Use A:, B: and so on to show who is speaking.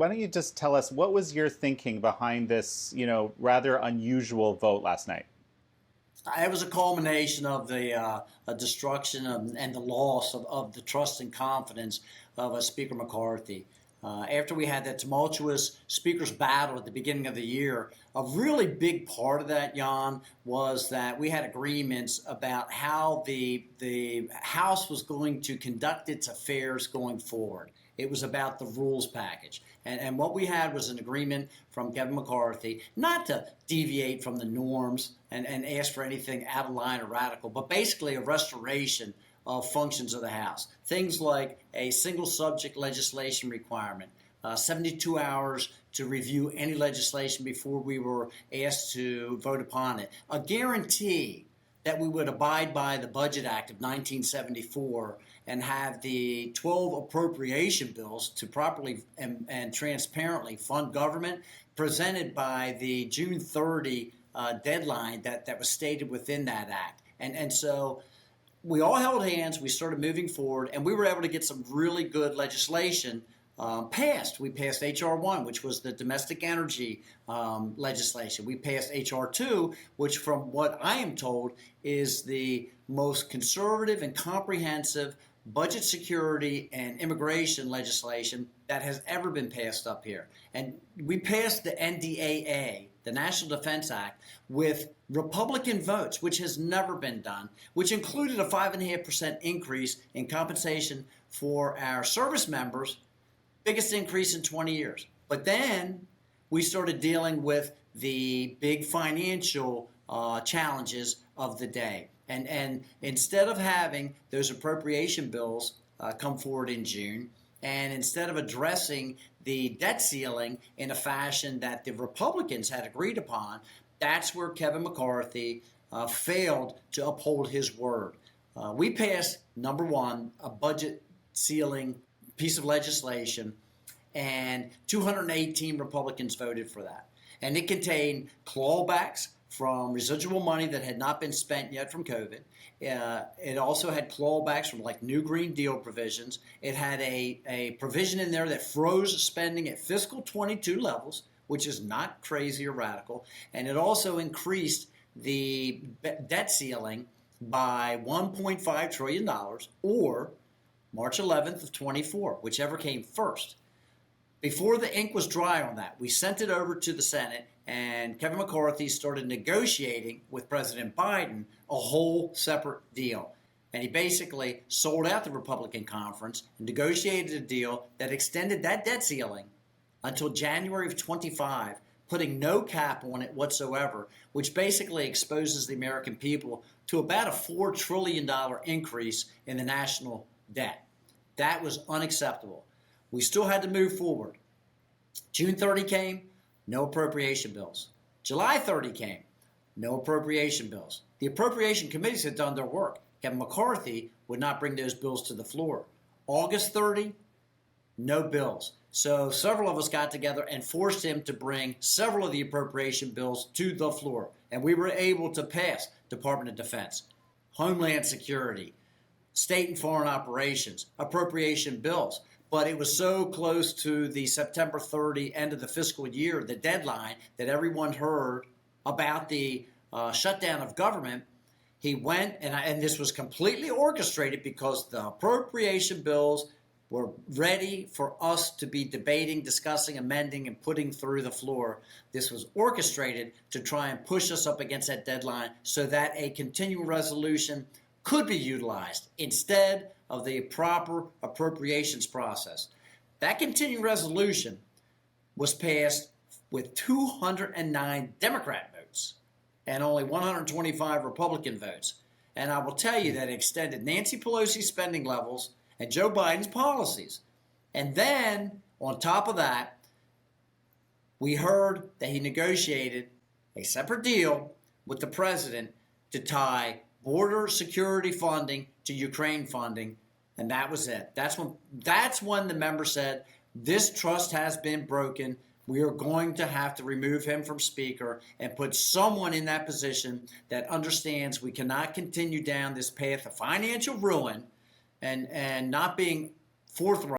A: why don't you just tell us what was your thinking behind this, rather unusual vote last night?
B: It was a culmination of the destruction and the loss of the trust and confidence of Speaker McCarthy. After we had that tumultuous speaker's battle at the beginning of the year, a really big part of that, Jan, was that we had agreements about how the House was going to conduct its affairs going forward. It was about the rules package. And what we had was an agreement from Kevin McCarthy not to deviate from the norms and ask for anything out of line or radical, but basically a restoration of functions of the House. Things like a single subject legislation requirement, 72 hours to review any legislation before we were asked to vote upon it, a guarantee that we would abide by the Budget Act of 1974 and have the 12 appropriation bills to properly and transparently fund government presented by the June 30 deadline that was stated within that act. And so we all held hands, we started moving forward, and we were able to get some really good legislation passed. We passed H.R. 1, which was the domestic energy legislation. We passed H.R. 2, which from what I am told is the most conservative and comprehensive budget security and immigration legislation that has ever been passed up here. And we passed the NDAA, the National Defense Act, with Republican votes, which has never been done, which included a 5.5% increase in compensation for our service members, biggest increase in 20 years. But then we started dealing with the big financial challenges of the day. And instead of having those appropriation bills come forward in June, and instead of addressing the debt ceiling in a fashion that the Republicans had agreed upon, that's where Kevin McCarthy failed to uphold his word. We passed, number one, a budget ceiling piece of legislation, and 218 Republicans voted for that. And it contained clawbacks from residual money that had not been spent yet from COVID. It also had clawbacks from like new Green Deal provisions. It had a provision in there that froze spending at fiscal 22 levels, which is not crazy or radical. And it also increased the debt ceiling by $1.5 trillion or March 11th of 24, whichever came first. Before the ink was dry on that, we sent it over to the Senate, and Kevin McCarthy started negotiating with President Biden a whole separate deal. And he basically sold out the Republican conference and negotiated a deal that extended that debt ceiling until January of 25, putting no cap on it whatsoever, which basically exposes the American people to about a $4 trillion increase in the national debt. That was unacceptable. We still had to move forward. June 30 came, no appropriation bills. July 30 came, no appropriation bills. The appropriation committees had done their work. Kevin McCarthy would not bring those bills to the floor. August 30, no bills. So several of us got together and forced him to bring several of the appropriation bills to the floor. And we were able to pass Department of Defense, Homeland Security, state and foreign operations, appropriation bills. But it was so close to the September 30 end of the fiscal year, the deadline, that everyone heard about the shutdown of government. He went, and this was completely orchestrated because the appropriation bills were ready for us to be debating, discussing, amending, and putting through the floor. This was orchestrated to try and push us up against that deadline so that a continuing resolution could be utilized instead of the proper appropriations process. That continuing resolution was passed with 209 Democrat votes and only 125 Republican votes. And I will tell you that it extended Nancy Pelosi's spending levels and Joe Biden's policies. And then, on top of that, we heard that he negotiated a separate deal with the president to tie border security funding to Ukraine funding, and that was it. That's when the member said, this trust has been broken. We are going to have to remove him from Speaker and put someone in that position that understands we cannot continue down this path of financial ruin and not being forthright